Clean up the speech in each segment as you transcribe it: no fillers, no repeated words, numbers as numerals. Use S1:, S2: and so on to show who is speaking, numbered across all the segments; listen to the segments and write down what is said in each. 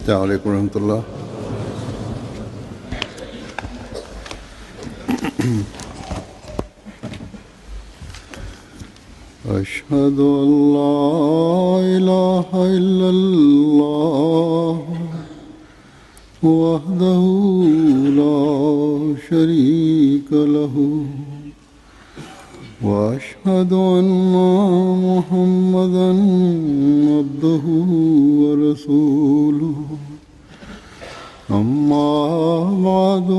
S1: السلام عليكم ورحمة الله. أشهد أن لا إله إلا الله وحده لا شريك له وأشهد أن محمدا عبده ورسوله أما بعد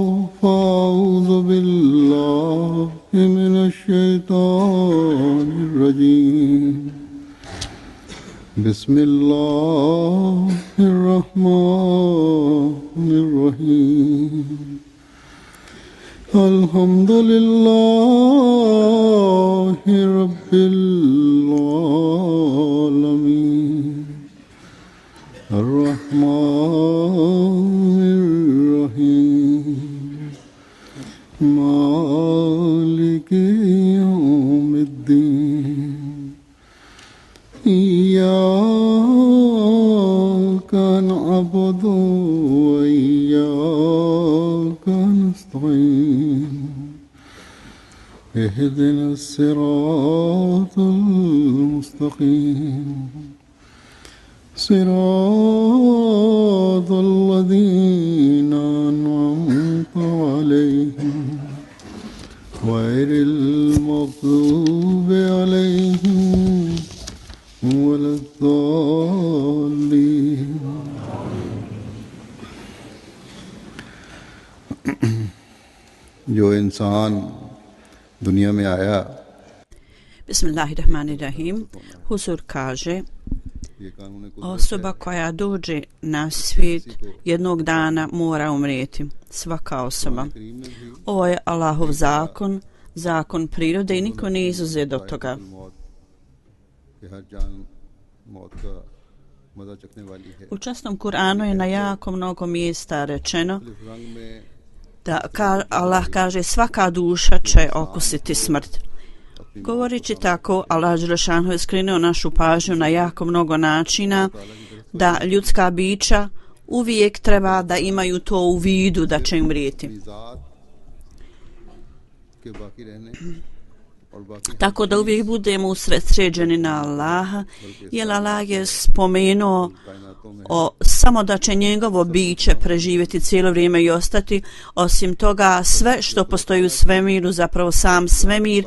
S1: فأعوذ بالله من الشيطان الرجيم بسم الله الرحمن الرحيم الحمد لله رب العالمين الرحمن الرحيم مالك يوم الدين إياك نعبد وإياك نستعين اهدنا الصراط المستقيم صراط الذين أنعمت عليهم غير المغضوب عليهم ولا الضالين. जो इंसान दुनिया में आया
S2: Bismillahirrahmanirrahim. Huzur kaže: osoba koja dođe na svijet jednog dana mora umrijeti. Svaka osoba. Ovo je Allahov zakon, zakon prirode i niko nije izuzet od toga. U časnom Kur'anu je na jako mnogo mjesta rečeno da Allah kaže svaka duša će okusiti smrt. Govoreći tako, Allah dželešanu je skrenuo našu pažnju na jako mnogo načina da ljudska bića uvijek treba da imaju to u vidu da će umrijeti. Tako da uvijek budemo usredsređeni na Allaha, jer Allah je spomenuo samo da će njegovo biće preživjeti cijelo vrijeme i ostati. Osim toga, sve što postoji u svemiru, zapravo sam svemir,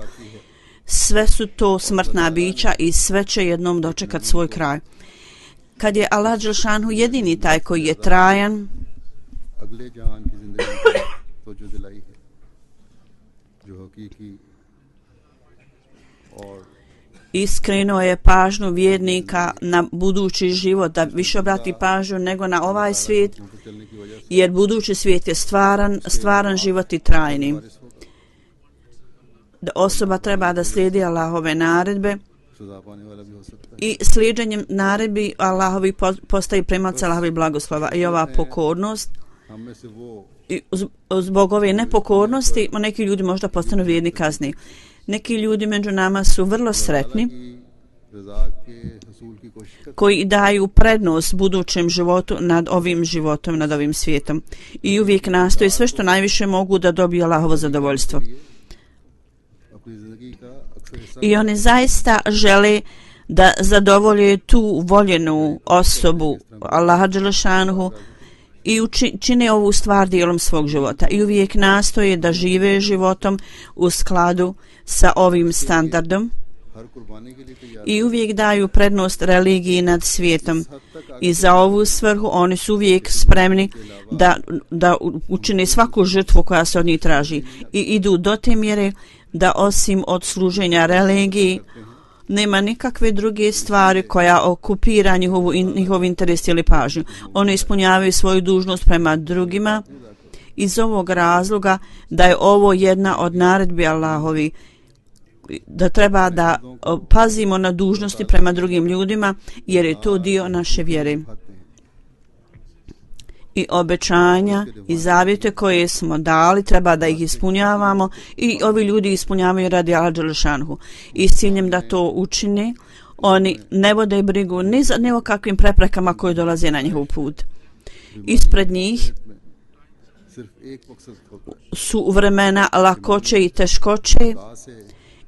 S2: sve su to smrtna bića i sve će jednom dočekati svoj kraj. Kad je Allah dželešanu jedini taj koji je trajan, iskrenuo je pažnju vjernika na budući život, da više obrati pažnju nego na ovaj svijet, jer budući svijet je stvaran život i trajni. Da osoba treba da slijedi Allahove naredbe i slijeđenjem naredbi Allahovi postaje primac Allahovi blagoslova. I ova pokornost, i zbog ove nepokornosti neki ljudi možda postanu vrijedni kazni. Neki ljudi među nama su vrlo sretni koji daju prednost budućem životu nad ovim životom, nad ovim svijetom i uvijek nastoje sve što najviše mogu da dobiju Allahovo zadovoljstvo. I oni zaista žele da zadovolje tu voljenu osobu Allaha dželešanuhu i čine ovu stvar dijelom svog života i uvijek nastoje da žive životom u skladu sa ovim standardom i uvijek daju prednost religiji nad svijetom i za ovu svrhu oni su uvijek spremni da učine svaku žrtvu koja se od njih traži i idu do te mjere da osim od služenja religiji nema nikakve druge stvari koja okupira njihov interes ili pažnju. Oni ispunjavaju svoju dužnost prema drugima iz ovog razloga da je ovo jedna od naredbi Allahovi, da treba da pazimo na dužnosti prema drugim ljudima jer je to dio naše vjere. I obećanja i zavjete koje smo dali treba da ih ispunjavamo i ovi ljudi ispunjavaju radi Allaha dželešanuhu. I s ciljem da to učine, oni ne vode brigu ni o kakvim preprekama koje dolaze na njihov put. Ispred njih
S1: सिर्फ एक मकसद होता है,
S2: su vremena lakoće i teškoće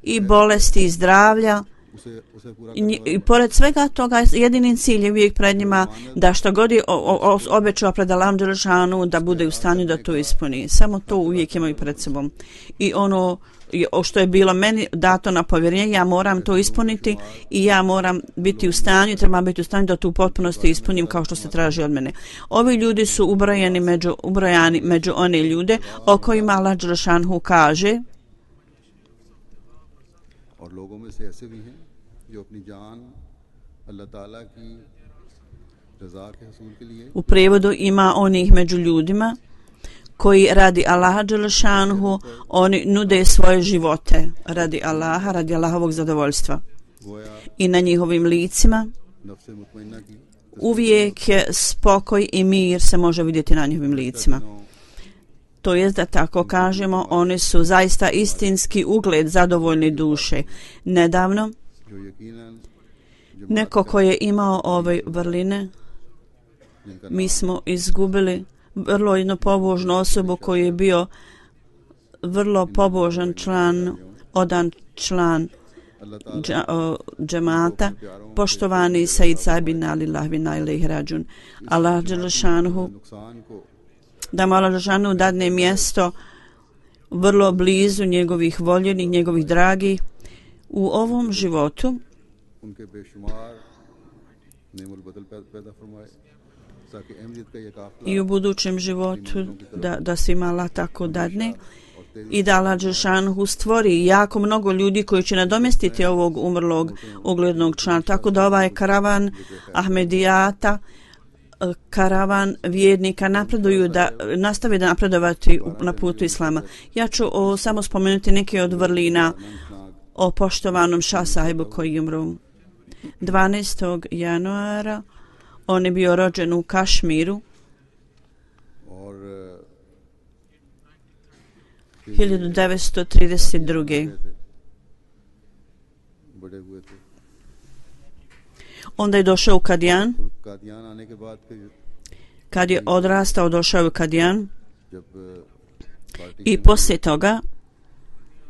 S2: i bolesti i zdravlja.
S1: उसे पूरा
S2: I pored svega toga jedini cilj je uvijek pred njima da što god je obećao pred Allahom dželešanu da bude u stanju da to ispuni. Samo to uvijek imaju pred sobom. I ono što je bilo meni dato na povjerenje, ja moram to ispuniti i ja moram biti u stanju, trebam biti u stanju da to u potpunosti ispunim kao što se traži od mene. Ovi ljudi su ubrojani među one ljude o kojima Allah dželešanu kaže
S1: और लोगों में से ऐसे भी हैं जो अपनी जान अल्लाह ताला की रज़ा के हसूल के लिए
S2: u prevodu ima onih među ljudima koji radi Allaha dželešanu oni nude svoje živote radi Allaha, radi Allahovog zadovoljstva
S1: गोया
S2: i na njihovim licima
S1: नफ्स मुतमइन्ना की
S2: uvijek je spokoj i mir se može vidjeti na njihovim licima. To jest da tako kažemo, oni su zaista istinski ugled zadovoljne duše. Nedavno
S1: जो यकीनन
S2: neko ko je imao ove vrline,
S1: जिनका
S2: mi smo izgubili vrlo jednu pobožnu osobu koji je bio vrlo pobožan član, odan član
S1: अल्लाह ताला
S2: džemata, poštovani Said Sabin alillahi wa inna ilaihi rađun. Allah dželešanuhu
S1: नुकसान को
S2: da mu Allah dželešanuhu dadne mjesto vrlo blizu njegovih voljenih, njegovih dragih u ovom životu
S1: उनके बेशुमार नेमुल बदल पैदा फरमाए ताकि अहमियत का ये काफिला
S2: i u budućem životu da svima Allah tako dadne i da Allah dželešanuhu stvori jako mnogo ljudi koji će nadomjestiti ovog umrlog uglednog člana. Tako da ovaj karavan Ahmedijata, karavan vjernika napreduju da nastave da napredovati na putu Islama. Ja ću samo spomenuti neke od vrlina o poštovanom Šah sahibu koji umru 12. januara. On je bio rođen u Kašmiru
S1: और
S2: 1932.
S1: बड़े हुए थे
S2: Onda je došao u Kadijan.
S1: और कादियान आने के बाद फिर
S2: Kad je odrastao, došao u Kadijan
S1: जब party
S2: i poslije toga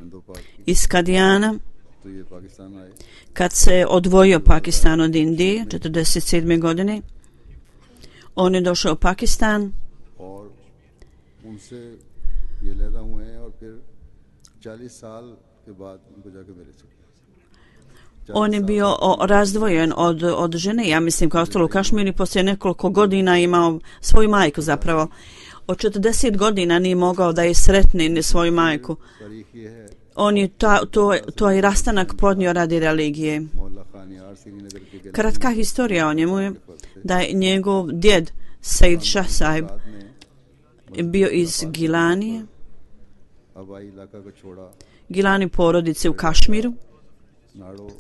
S1: Hindu party
S2: iz Kadijana,
S1: तो ये पाकिस्तान आए
S2: kad se odvojio Pakistan od Indije 1947. godine, on je došao u Pakistan
S1: और उनसे ये लैदा हुए हैं और फिर 40 साल के बाद उनको जाके मेरे से
S2: on je bio razdvojen od žene, ja mislim kao ostalo u Kašmiru, i poslije nekoliko godina imao svoju majku zapravo. Od 40 godina nije mogao da je sretne ni svoju majku.
S1: तारीख ये है
S2: On je to je rastanak podnio radi religije.
S1: मोहल्ला खानियार श्रीनगर के
S2: Kratka historija o njemu je da je njegov djed Said Shah Sahib
S1: में
S2: bio iz Gilanije,
S1: हवाई इलाका को छोड़ा
S2: Gilani porodice u Kašmiru,
S1: नाड़ो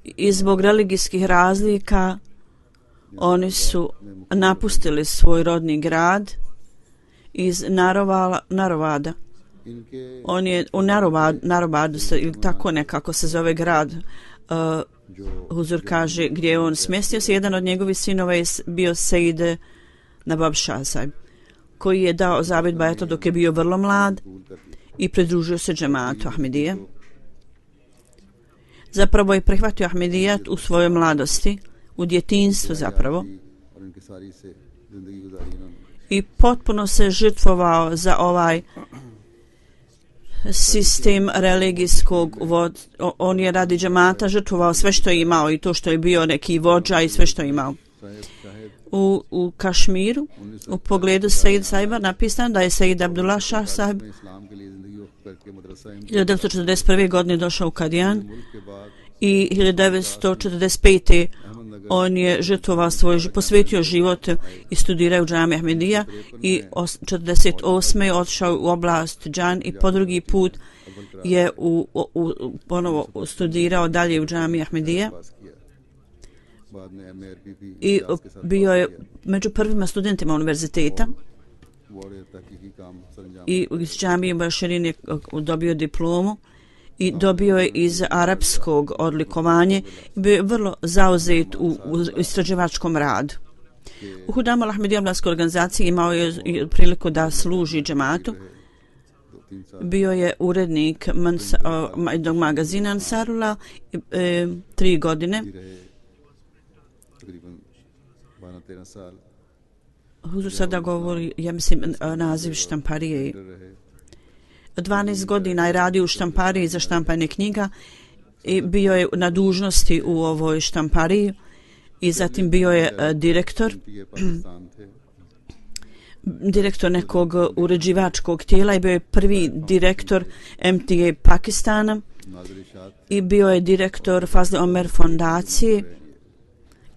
S2: i zbog religijskih razlika oni su napustili svoj rodni grad iz Narovada.
S1: इनके
S2: On je u Narovadu se, ili tako nekako se zove grad,
S1: जो
S2: Huzur kaže, gdje je on smjestio se. Jedan od njegovih sinova je bio Said Nabab Shah Sahib, koji je dao zavjet bajata dok je bio vrlo mlad
S1: कबूल कर ली
S2: i pridružio se džematu Ahmedije. Zapravo je prihvatio Ahmedijat u svojoj mladosti, u djetinjstvu zapravo,
S1: और इनकी सारी से जिंदगी गुजारी इन्होंने
S2: i potpuno se žrtvovao za ovaj sistem religijskog on je radi džemata žrtvovao sve što je imao i to što je bio neki vođa i sve što je imao. U Kašmiru u pogledu Said Sahiba napisano da je Said Abdullah Shah Sahib
S1: इस्लाम के लिए जिंदगी वक्त करके मदरसा
S2: 1941. godine došao u Kadijan
S1: मुल्क के बाद
S2: i 1945. on je žrtvovao posvetio život i studirao u džami Ahmedija i 48. je otišao u oblast Džan i po drugi put je ponovo studirao dalje u džami Ahmedija
S1: पास किया बाद में MARPP
S2: i bio je među prvima studentima univerziteta
S1: और तहकीकी काम सरंजाम
S2: i iz džamije Baširin je dobio diplomu i dobio je iz arapskog odlikovanje i bio je vrlo zauzet u istraživačkom radu. U Hudam Ahmedija Vladskoj organizaciji imao je priliku da služi džematu. Bio je urednik jednog magazina Ansarullah 3 godine. Huzur sada govori, ja mislim, naziv štamparije. 12 godina je radio u štampariji za štampanje knjiga i bio je na dužnosti u ovoj štampariji i zatim bio je direktor nekog uređivačkog tijela i bio je prvi direktor MTA Pakistana i bio je direktor Fazle Omer fondacije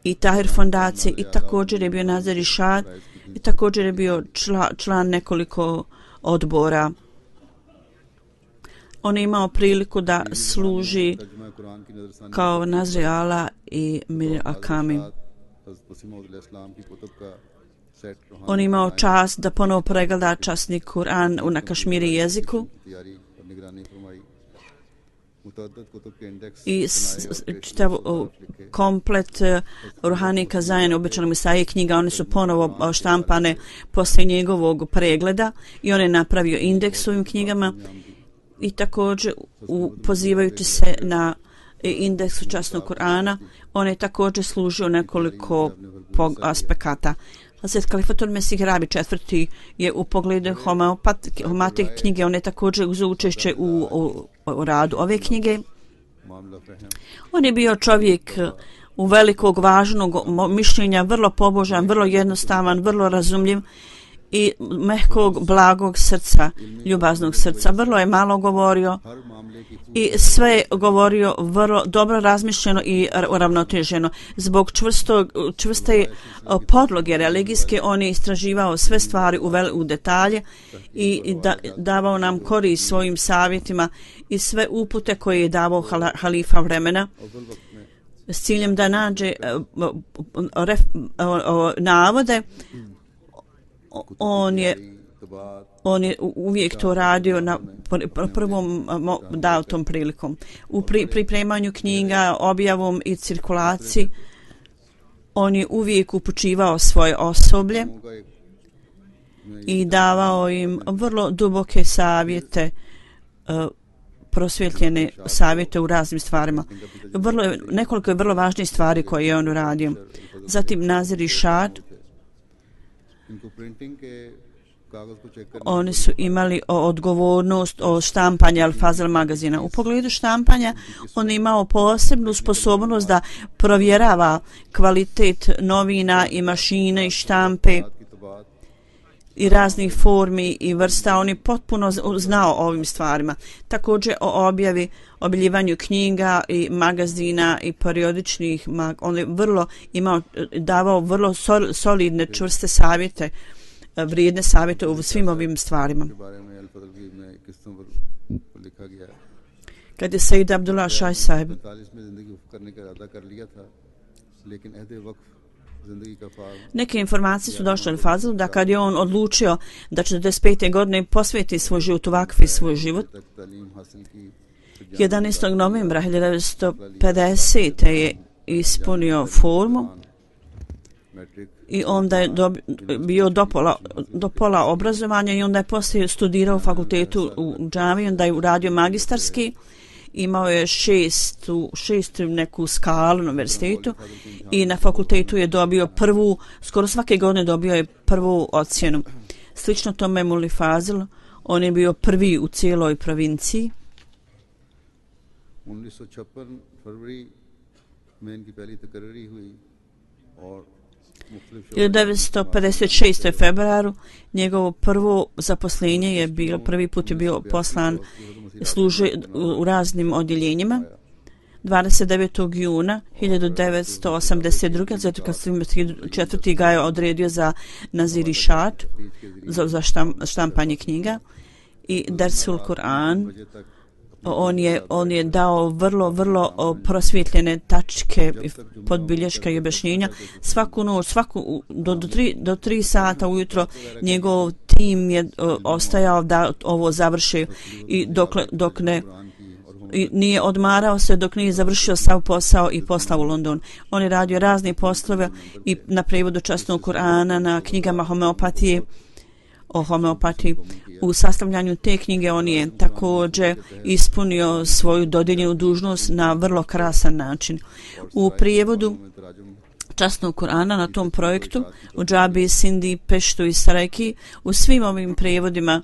S2: i Tahir fondacije i također je bio Nazir Rishad i također je bio član nekoliko odbora. On je imao priliku da služi kao Nazir Ala i Mir Akami. On je imao čast da ponovo pregleda časni Kur'an na kašmiri jeziku i čitav komplet Ruhani Kazajan obećanog Misaje knjiga, one su ponovo štampane poslije njegovog pregleda i on je napravio indeks ovim knjigama i također pozivajući se na indeksu časnog Kur'ana, on je također služio nekoliko aspekata. Hazret Kalifatul Mesih Rabi IV je u pogledu homeopatije knjige, on je također uzeo učešće u radu ove knjige. On je bio čovjek u velikog, važnog mišljenja, vrlo pobožan, vrlo jednostavan, vrlo razumljiv i mehkog, blagog srca, ljubaznog srca. Vrlo je malo govorio i sve je govorio vrlo dobro razmišljeno i uravnoteženo. Zbog čvrste podloge religijske on je istraživao sve stvari u detalje i davao nam korist svojim savjetima i sve upute koje je davao halifa vremena s ciljem da nađe navode. On je uvijek to radio na prvom datom prilikom. U pripremanju knjiga, objavom i cirkulaciji on je uvijek upućivao svoje osoblje i davao im vrlo duboke savjete, prosvjetljene savjete u raznim stvarima. Nekoliko je vrlo važnih stvari koje je on uradio. Zatim Nazir Rishad. Oni su imali odgovornost o štampanju Al-Fazl magazina. U pogledu štampanja on je imao posebnu sposobnost da provjerava kvalitet novina i mašine i štampe i raznih formi i vrsta. On je potpuno znao o ovim stvarima. Također o objavljivanju knjiga i magazina i periodičnih. On je davao vrlo solidne, čvrste savjete, vrijedne savjete u svim ovim stvarima. Kad je Sayyid Abdullah Shah Sahib neke informacije su došle od Fazlu da kad je on odlučio da će 45. godine posvetiti svoj život u vakfi svoj život, 11. novembra 1950. je ispunio formu i onda je bio do pola obrazovanja i onda je poslije studirao u fakultetu u džamiji, onda je uradio magistarski, imao je šestu neku skalu na univerzitetu i na fakultetu je dobio skoro svake godine dobio je prvu ocjenu. Slično tome Mulli Fazl, on je bio prvi u cijeloj provinciji. 1956. februaru njegovo prvo zaposlenje je bilo, prvi put je bio poslan, služio u raznim odjeljenjima. 29. juna 1982. zato kad 4. ga je odredio za Nazir Rishad za štampanje knjiga i Dersul Kur'an. On je dao vrlo prosvjetljene tačke, podbilješka i objašnjenja. Svaku noć, do 3 sata ujutro njegov tim je ostajao da ovo završi i dok ne nije odmarao se dok nije završio sav posao i poslao u London. On je radio razne poslove i na prevodu časnog Kur'ana, na knjigama homeopatije, o homeopatiji. U sastavljanju te knjige on je također ispunio svoju dodijeljenu dužnost na vrlo krasan način. U prijevodu časnog Kur'ana na tom projektu u Džabi, Sindi, Peštu i Sarajki, u svim ovim prijevodima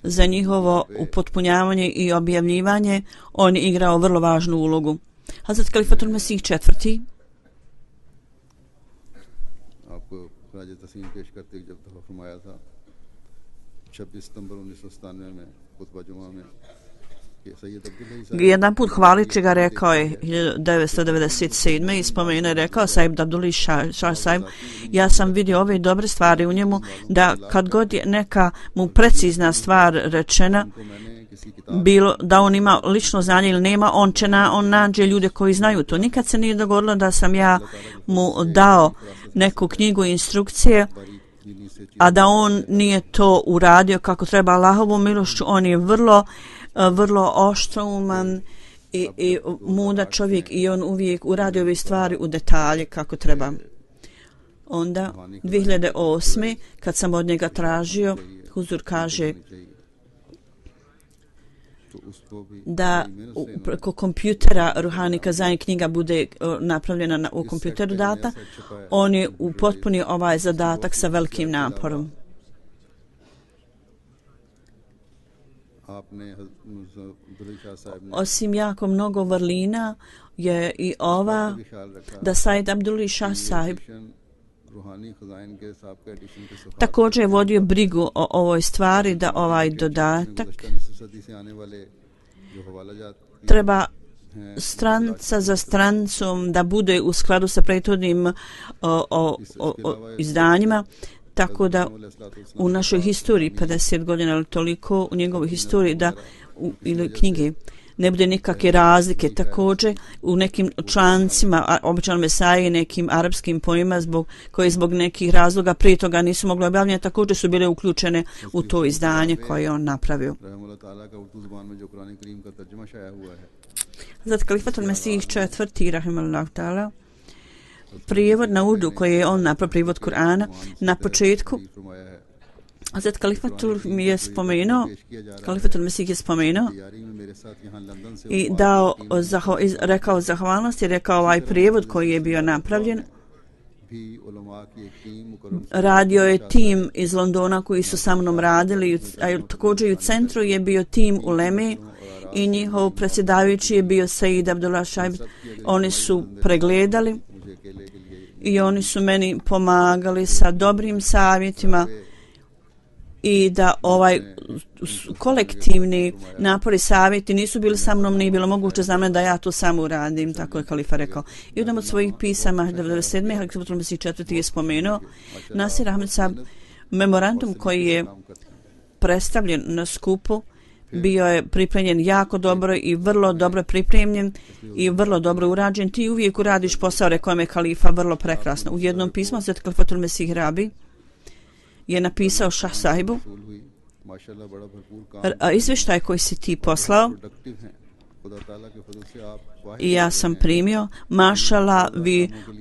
S2: za njihovo upotpunjavanje i objavljivanje on je igrao vrlo važnu ulogu. Hazrat Kalifatul Mesih IV.
S1: आपको राज तस्लीम पेश करते जब दफा फरमाया था 26 सितंबर 1997 में खुतबा जुमा में कि सैयद Abdullah
S2: jedan put hvalići ga rekao je 1997. i spomenuo je rekao Saib Abdullah Shah Saib, ja sam vidio ove dobre stvari u njemu da kad god je neka mu precizna stvar rečena, bilo da on ima lično znanje ili nema, on nađe ljude koji znaju to. Nikad se nije dogodilo da sam ja mu dao neku knjigu i instrukcije, a da on nije to uradio kako treba. Allahovom milošću on je vrlo oštrouman i mudar čovjek i on uvijek uradi ove stvari u detalje kako treba. Onda 2008. kad sam od njega tražio, Huzur kaže da preko kompjutera Ruhani Kazani knjiga bude napravljena u kompjuteru data, on je upotpunio ovaj zadatak sa velikim naporom. Osim jako mnogo vrlina je i ova da Said Abdullah Shah Sahib također je vodio brigu o ovoj stvari da ovaj dodatak treba stranca za strancom da bude u skladu sa prethodnim izdanjima, tako da u našoj historiji 50 godina ili toliko u njegovoj historiji da ili knjige ne bude nikakve razlike. Također u nekim člancima običan Mesaje, nekim arapskim pojma koje zbog nekih razloga prije toga nisu mogli objavljati, također su bile uključene u to izdanje koje je on napravio. Zat Kalifatul Mesih IV. Rahimahullah ta'ala, prijevod na urdu koji je on napravio, prijevod Kur'ana, na početku Hazrat Kalifatul mi je spomenuo, Kalifatul Mesih je spomenuo i rekao zahvalnost i rekao ovaj prijevod koji je bio napravljen. Radio je tim iz Londona koji su sa mnom radili, a također i u centru je bio tim uleme i njihov predsjedavajući je bio Said Abdullah Shaib. Oni su pregledali i oni su meni pomagali sa dobrim savjetima i da ovaj kolektivni napori savjeti nisu bili sa mnom, nije bilo moguće za mene da ja to samo uradim, tako je kalifa rekao. I jedan od svojih pisama 97. Kalifatul Mesih IV. Je spomenuo Nasir Ahmed Sahab, memorandum koji je predstavljen na skupu bio je pripremljen jako dobro i vrlo dobro pripremljen i vrlo dobro urađen. Ti uvijek uradiš posao, rekao je kalifa, vrlo prekrasno. U jednom pismu Hazrat Kalifatul Mesih Rabi je napisao Šah Sahibu izvještaj koji si ti poslao i ja sam primio. Mašala,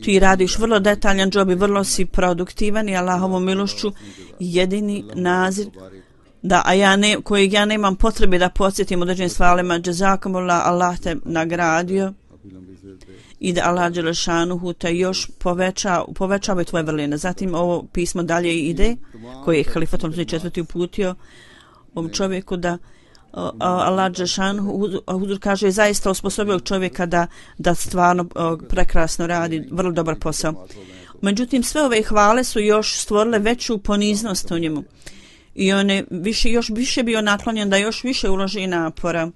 S2: ti radiš vrlo detaljan džob i vrlo si produktivan i Allahovom milošću jedini nazir kojeg ja nemam potrebe da podsjetim određenim stvarima. Jazakumullah, Allah te nagradio i da Allah Đelešanuhu te još povećava tvoje vrline. Zatim ovo pismo dalje ide, koje je Kalifatul Mesih IV. Uputio ovom čovjeku da Allah Đelešanuhu, Huzur kaže, je zaista osposobio čovjeka da stvarno prekrasno radi, vrlo dobar posao. Međutim, sve ove hvale su još stvorile veću poniznost u njemu. I on je još više bio naklonjen da još više uloži napora.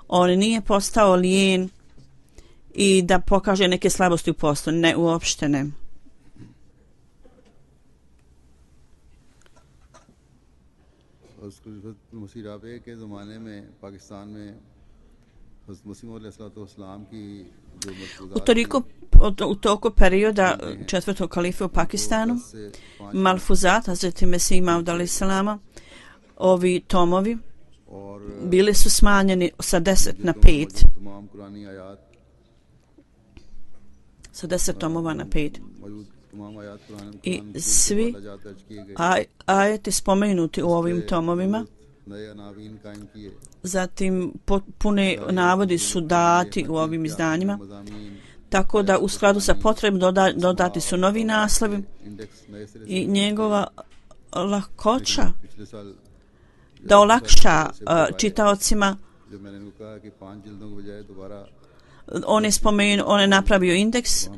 S2: On nije postao lijen i da pokaže neke slabosti u poslu. Ne, uopšte ne. U toku perioda četvrtog kalife u Pakistanu, Malfuzat, Hazreti Mesih Maud alaih salama, ovi tomovi bili su smanjeni sa 10 na 5.
S1: तमाम कुरानी आयात
S2: Sa 10 tomova na 5.
S1: मौजूद तमाम आयात
S2: I svi
S1: दर्ज किए गए
S2: ajeti spomenuti u ovim tomovima,
S1: नए अनावीन कायम किए
S2: zatim pune navodi su dati u ovim izdanjima,
S1: मज़ामीन
S2: tako da u skladu sa potrebom dodati su novi naslovi
S1: index नए सिरे से
S2: i njegova lakoća
S1: पिछले साल
S2: da olakša čitaocima.
S1: जब मैंने उनको कहा कि 5 जिल्दों के बजाय दोबारा
S2: On je napravio indeks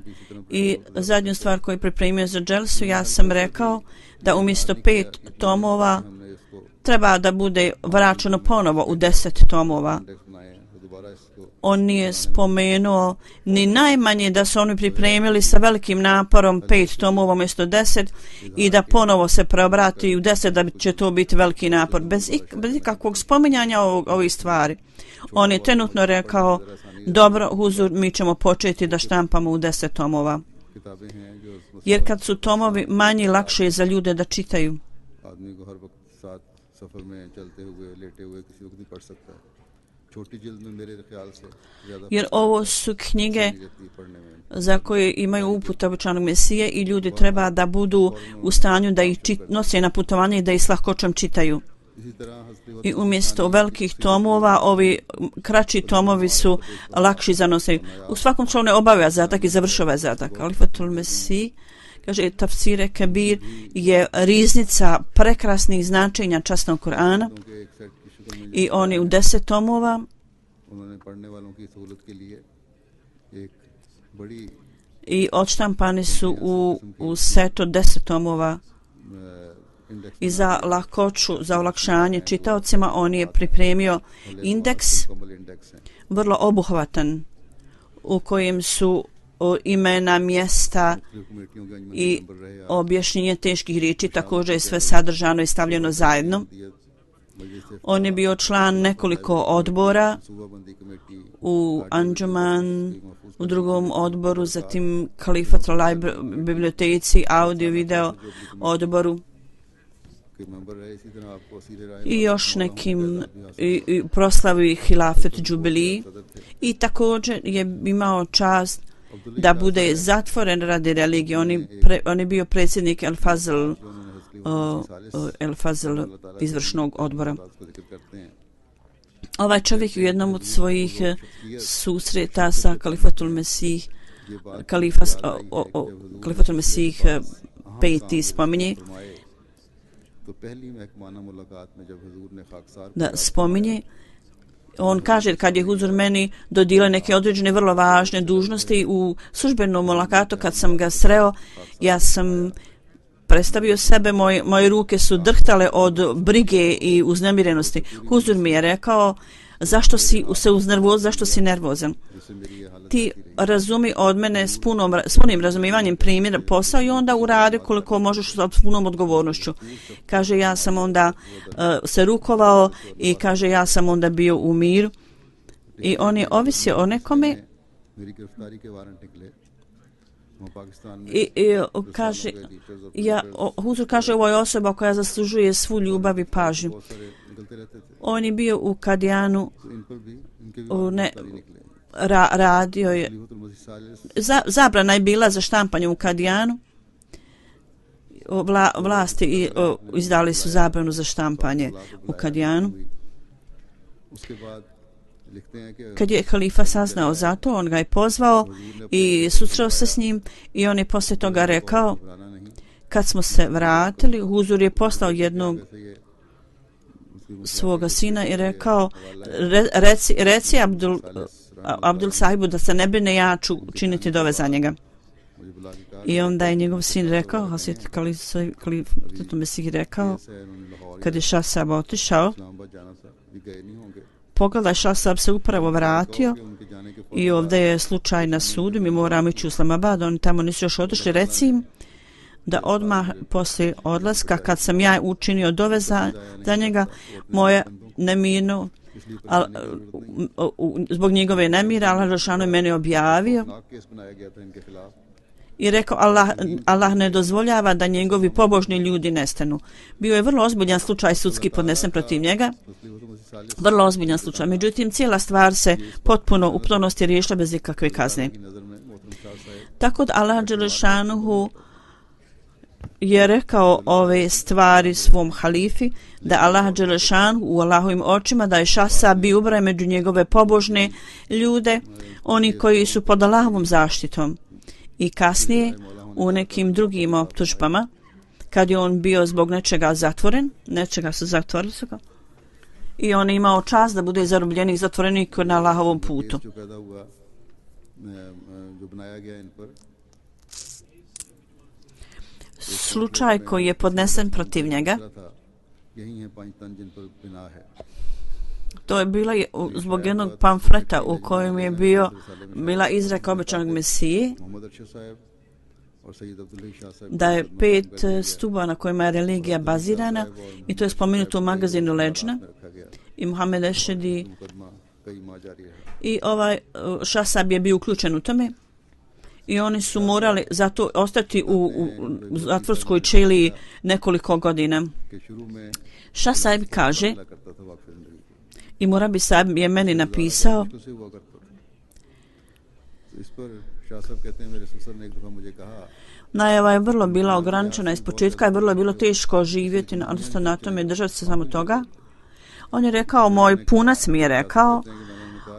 S2: i zadnju stvar koju je pripremio za Dželsu, ja sam rekao da umjesto 5 tomova
S1: हमने इसको
S2: treba da bude vraćeno ponovo u 10 tomova.
S1: Index बनाए हैं तो दोबारा इसको
S2: On nije spomenuo ni najmanje da su oni pripremili sa velikim naporom 5 tomova umjesto 10 i da ponovo se preobrati u 10 da će to biti veliki napor. Bez ikakvog spominjanja ovih stvari. On je trenutno rekao, dobro, huzur, mi ćemo početi da štampamo u 10 tomova.
S1: किताबें हैं जो
S2: Jer kad su tomovi manji, lakše je za ljude da čitaju.
S1: आदमी को हर वक्त साथ सफर में चलते हुए लेटे हुए किसी वक्त भी पढ़ सकता है छोटी जिल्द में मेरे ख्याल से ज्यादा
S2: Jer ovo su knjige
S1: रहती है पढ़ने में
S2: za koje imaju uput običanog Mesije i ljudi treba da budu u stanju da ih nose na putovanje i da ih s lahkoćom čitaju.
S1: इसी तरह हज़रत
S2: I umjesto velikih tomova, ovi kraći tomovi su lakši za nosenje. U svakom slučaju ne obavlja zadatak i završava zadatak. Khalifatul Mesih kaže, Tafsire Kabir je riznica prekrasnih značenja časnog Kur'ana
S1: के एक सेट की शक्ल में
S2: i on je u 10 tomova
S1: उन्होंने पढ़ने वालों की सहूलत के लिए एक बड़ी
S2: i odštampani su u setu 10 tomova.
S1: Index
S2: I za lakoću, za olakšanje čitaocima on je pripremio indeks
S1: कमल इंडेक्स है
S2: vrlo obuhvatan u kojem su imena, mjesta
S1: कमेटियों के अंजमन
S2: i
S1: नंबर रहे
S2: objašnjenje teških riječi, također je sve sadržano i stavljeno zajedno.
S1: Majlis
S2: On je bio član nekoliko odbora
S1: सूबाबंदी committee
S2: u Anđuman, u drugom odboru, zatim Kalifat biblioteci, audio, video odboru
S1: के मेंबर रहे इसी तरह आपको सीरे राय
S2: i još nekim i proslavi Hilafet Džubeliji i također je imao čast da bude zatvoren radi religije. On je bio predsjednik El Fazl izvršnog odbora.
S1: को जिक्र करते हैं
S2: Ovaj čovjek u jednom od svojih susreta sa Kalifatul Mesih, Kalifatul Mesih peti spominje
S1: तो पहली महकमाना मुलाकात में जब हुजूर ने खाकसार
S2: da spominje, on kaže kad je huzur meni dodijelio neke određene vrlo važne dužnosti u službenom mulakatu kad sam ga sreo, ja sam predstavio sebe, moje ruke su drhtale od brige i uznemirenosti. Huzur mi je rekao, zašto si se uznervoz, zašto si nervozan?
S1: जिससे मेरी ये हालत
S2: Ti razumi od mene s punim razumijevanjem primjer posao i onda uradi koliko možeš s punom odgovornošću. Kaže, ja sam onda se rukovao i kaže, ja sam onda bio u miru i on je ovisio o nekome
S1: मेरी गिरफ्तारी के वारंट निकले वहाँ पाकिस्तान में
S2: i kaže, huzur kaže, ovo je osoba koja zaslužuje svu ljubav i pažnju.
S1: बहुत सारे निकलते रहते थे
S2: On je bio u Kadijanu,
S1: तो इन पर भी इनके भी
S2: ne,
S1: गिरफ्तारी निकले
S2: radio je,
S1: खलीफतुल मसीह सालिस
S2: zabrana je bila za štampanje u Kadijanu. Vlasti izdali su zabranu za štampanje u Kadijanu.
S1: उसके बाद लिखते हैं कि
S2: Kad je halifa saznao za to, on ga je pozvao i susreo se s njim i on je poslije toga rekao,
S1: घबराना नहीं
S2: kad smo se vratili, huzur je poslao jednog
S1: वैसे ये
S2: svoga sina i rekao, reci Abdul Sahibu da se ne brine, ja ću činiti dove za njega.
S1: मुझे बुला के कहा
S2: I onda je njegov sin rekao, Hazret Kalifatul Mesih rekao,
S1: ऐसे उन्होंने Lahore
S2: kad je Šah Sahab otišao,
S1: Islamabad जाना था भी गए नहीं होंगे
S2: pogledaj, Šah Sahab se upravo vratio
S1: कि उनके जाने के
S2: i ovdje je slučaj na sudu, mi moramo ići u Islamabad, oni tamo nisu još otišli, reci im da odmah poslije odlaska, kad sam ja učinio dove za njega, moje nemirno, zbog njegove nemira, Allah Žešanu je mene objavio
S1: नाक केस बनाया गया था इनके खिलाफ
S2: i rekao Allah ne dozvoljava da njegovi pobožni ljudi nestanu. Bio je vrlo ozbiljan slučaj sudski podnesen protiv njega, vrlo ozbiljan slučaj. Međutim, cijela stvar se potpuno u potpunosti riješila bez ikakve kazne. Tako da Allah dželešanuhu je rekao ove stvari svom halifi, da Allah dželešanuhu u Allahovim očima da je Šasa bio ubraj među njegove pobožne ljude, oni koji su pod Allahovom zaštitom. I kasnije u nekim drugim optužbama, kad je on bio zbog nečega zatvoren, nečega su zatvorili su ga, i on je imao čast da bude zarobljenik zatvorenik na Allahovom putu. Slučaj koji je podnesen protiv njega, to je bila zbog jednog pamfleta u kojem je bila izreka obećanog Mesije, da je 5 stuba na kojima je religija bazirana, i to je spomenuto u magazinu Leđna, i Muhammed Ešedi i Šasab je bio uključen u tome, i oni su morali zato ostati u zatvorskoj čeliji nekoliko godina. Šasab kaže, i Murabi Sahib je meni napisao, najava je vrlo bila ograničena iz početka, je vrlo bilo teško živjeti na tome, držati se samo toga. On je rekao, moj punac mi je rekao,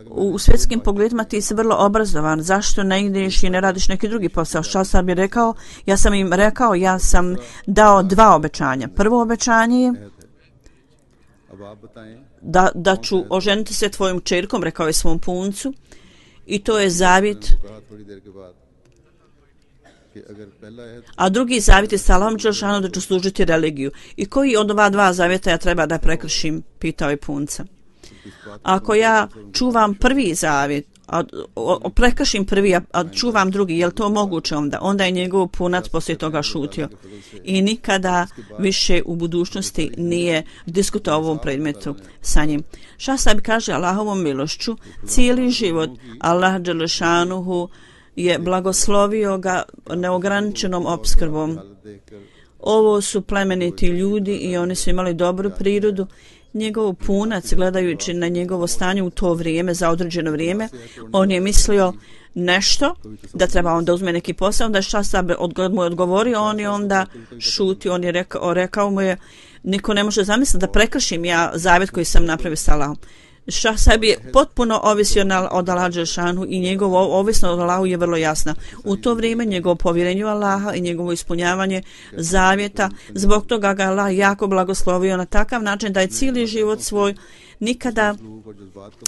S2: u svjetskim pogledima ti si vrlo obrazovan, zašto ne ideš i ne radiš neki drugi posao? Šasab je rekao, ja sam im rekao, ja sam dao 2 obećanja. Prvo obećanje je da ću oženiti se tvojom čerkom, rekao je svom puncu, i to je zavjet. A drugi zavjet je sa Allahom dželešanu da ću služiti religiju. I koji od ova 2 zavjeta ja treba da prekršim, pitao je punca. Ako ja čuvam prvi zavjet, prekršim prvi, a čuvam drugi, je li to moguće onda? Onda je njegov punac poslije toga šutio i nikada više u budućnosti nije diskutovao o ovom predmetu sa njim. Šasab kaže, Allahovom milošću cijeli život Allah dželešanuhu je blagoslovio ga neograničenom opskrbom. Ovo su plemeniti ljudi i oni su imali dobru prirodu. Njegov punac, gledajući na njegovo stanje u to vrijeme, za određeno vrijeme, on je mislio nešto, da treba onda uzme neki posao, onda Šasab mu je odgovorio, on je onda šutio, on je rekao mu je, niko ne može zamisliti da prekršim ja zavjet koji sam napravio s Allahom. Šasab je potpuno ovisio od Allaha dželešanu i njegovo ovisno od Allahu je vrlo jasna. U to vrijeme njegovo povjerenje u Allaha i njegovo ispunjavanje zavjeta, zbog toga ga Allah jako blagoslovio na takav način da je cijeli život svoj nikada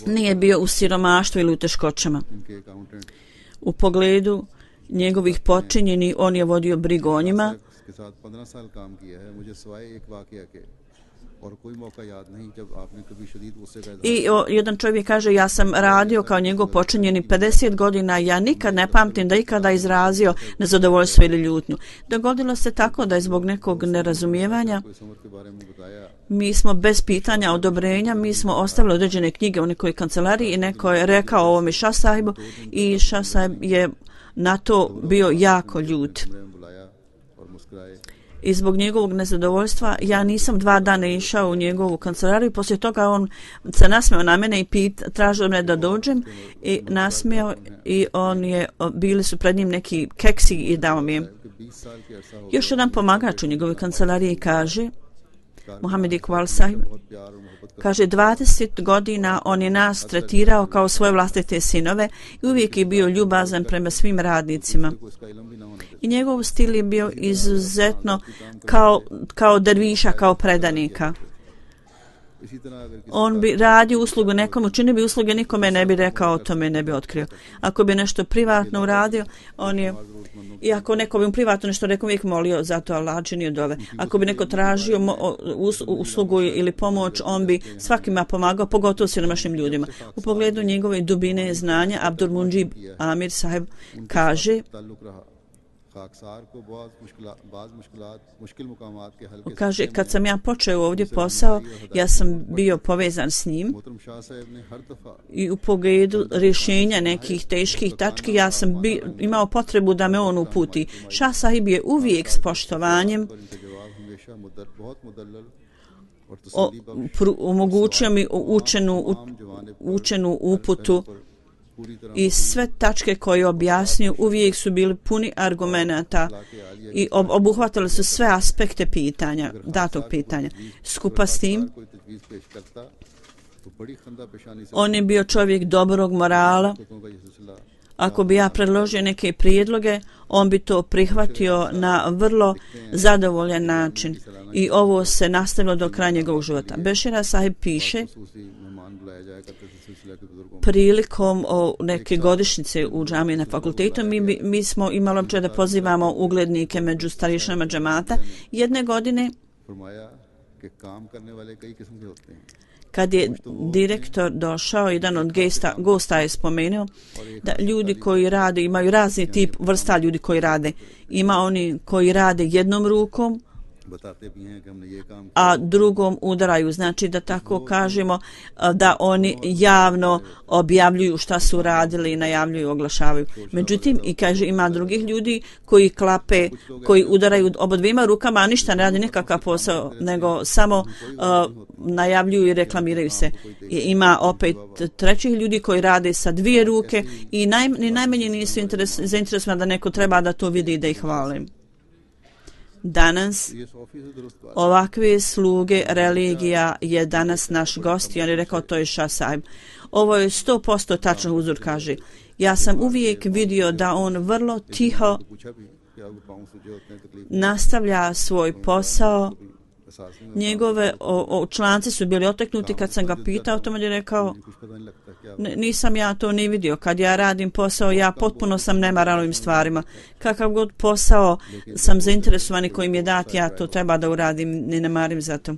S2: nije bio u siromaštvu ili u teškoćama. U pogledu njegovih počinjeni on je vodio brigu o njima. I jedan čovjek kaže, ja sam radio kao njegov počinjeni 50 godina, ja nikad ne pamtim da ikada izrazio nezadovoljstvo ili ljutnju. Dogodilo se tako da je zbog nekog nerazumijevanja mi smo bez pitanja odobrenja, mi smo ostavili određene knjige u nekoj kancelariji i neko je rekao ovome Šasahibu i Šasahib je na to bio jako ljut. I zbog njegovog nezadovoljstva ja nisam 2 dana išao u njegovu kancelariju. Poslije toga on se nasmeo na mene i tražio me da dođem i nasmeo i bili su pred njim neki keksi i dao mi je. Još jedan pomagač u njegovoj kancelariji kaže, Muhammed Iqbal Sahib, kaže 20 godina on je nas tretirao kao svoje vlastite sinove i uvijek je bio ljubazan prema svim radnicima. I njegov stil je bio izuzetno kao derviša, kao predanika. On bi radio uslugu nekomu, čini bi usluge, nikome ne bi rekao o tome, ne bi otkrio. Ako bi nešto privatno uradio, i ako neko bi mu privatno nešto rekao, uvijek molio za to, Allah činio dove. Ako bi neko tražio uslugu ili pomoć, on bi svakima pomagao, pogotovo siromašnim ljudima. U pogledu njegove dubine znanja, Abdul Munjib Amir Sahib kaže,
S1: खाकसार को बाज़ मुश्किल मुकामात के हल्के
S2: Kaže, kad sam ja počeo ovdje posao, ja sam bio povezan s njim
S1: मोहतरम शाह साहब ने हर दफा
S2: i u pogledu rješenja nekih teških tački ja sam imao potrebu da me on uputi. Šah sahib je uvijek s poštovanjem
S1: पर इनके जवाब हमेशा बहुत मुदल्लल और
S2: omogućio mi učenu uputu i sve tačke koje objasnio uvijek su bili puni argumenata i obuhvatili su sve aspekte pitanja, datog pitanja. Skupa s tim, on je bio čovjek dobrog morala. Ako bi ja predložio neke prijedloge, on bi to prihvatio na vrlo zadovoljan način. I ovo se nastavilo do kraja njegovog života. Bešira sahib piše, prilikom neke godišnjice u džamiji na fakultetu, mi smo imali običaj da pozivamo uglednike među starješnjama džamata. Jedne godine, kad je direktor došao, jedan od gosta je spomenuo da ljudi koji rade, imaju razni tip vrsta ljudi koji rade. Ima oni koji rade jednom rukom, a drugom udaraju. Znači da tako kažemo da oni javno objavljuju šta su radili i najavljuju, oglašavaju. Međutim, i kaže, ima drugih ljudi koji klape, koji udaraju obodvima rukama, a ništa ne radi nikakav posao, nego samo najavljuju i reklamiraju se. I ima opet trećih ljudi koji rade sa dvije ruke i ni najmanje nisu zainteresovani da neko treba da to vidi i da ih hvale. Danas ovakve sluge religija je danas naš gost i on je rekao to je Šah sahib. Ovo je 100% tačno uzor, kaže. Ja sam uvijek vidio da on vrlo tiho nastavlja svoj posao. Njegove članci su bili oteknuti. Kad sam ga pitao, to je rekao, nisam ja to ni vidio. Kad ja radim posao, ja potpuno sam nemaran ovim stvarima. Kakav god posao sam zainteresovan i koji mi je dat, ja to treba da uradim, ne marim za to.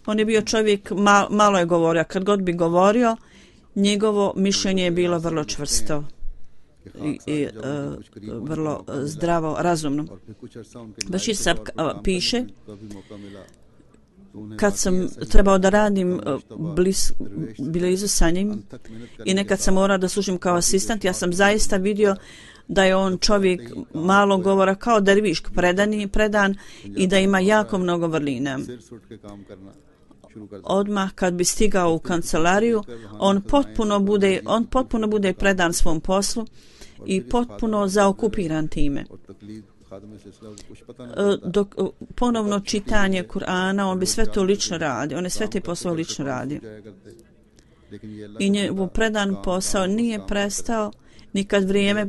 S2: On je bio čovjek, malo je govorio. Kad god bi govorio, njegovo mišljenje je bilo vrlo čvrsto i vrlo zdravo, razumno. Bešir sahib piše, kad sam trebao da radim blizu sa njim i nekad sam morao da služim kao asistent, ja sam zaista vidio da je on čovjek malo govora kao derviš, predan i da ima jako mnogo vrlina. Odmah kad bi stigao u kancelariju, on potpuno bude predan svom poslu i potpuno zaokupiran time. Dok ponovno čitanje Kur'ana, on bi sve to lično radio, on je sve te poslove lično radio. I njegov predan posao nije prestao ni kad vrijeme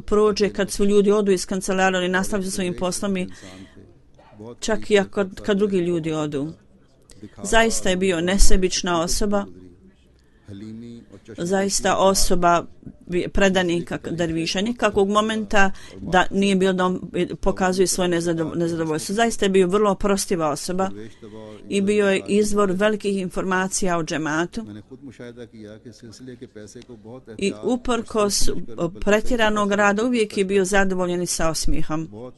S2: prođe, kad su ljudi odu iz kancelarije i nastavljaju svojim poslom i čak i kad drugi ljudi odu. Zaista je bio nesebična osoba, zaista osoba predanika derviša, nikakvog momenta da nije bio da on pokazuje svoje nezadovoljstvo. Zaista je bio vrlo oprostiva osoba i bio je izvor velikih informacija o džematu i uprkos pretjeranog rada uvijek je bio zadovoljen i sa osmijehom.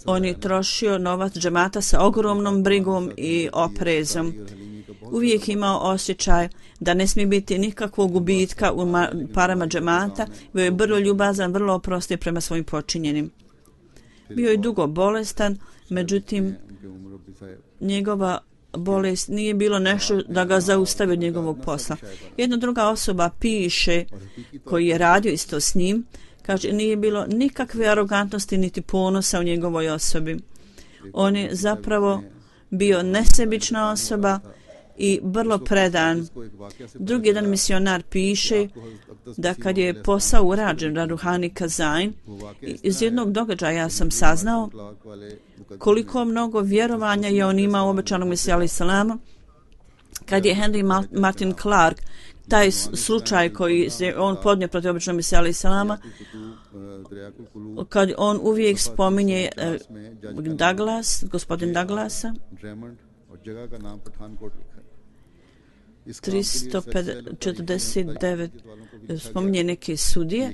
S2: On je trošio novac džemata sa ogromnom brigom i oprezom. Uvijek imao osjećaj da ne smije biti nikakvog gubitka u parama džemata, bio je vrlo ljubazan, vrlo oprostiv prema svojim počinjenim. Bio je dugo bolestan, međutim njegova bolest nije bilo nešto da ga zaustavi od njegovog posla. Jedna druga osoba piše, koji je radio isto s njim, kaže, nije bilo nikakve arogantnosti niti ponosa u njegovoj osobi. On je zapravo bio nesebična osoba i vrlo predan. Drugi jedan misionar piše da kad je posao urađen na Ruhani Kazain, iz jednog događaja sam saznao koliko mnogo vjerovanja je on imao u obećanog Mesija alejhi salama. Kad je Henry Martin Clark, taj slučaj koji je on podnio protiv obećanog Mesija alejhi salama, kad on uvijek spominje gospodin Douglasa, 349 spominje neke sudije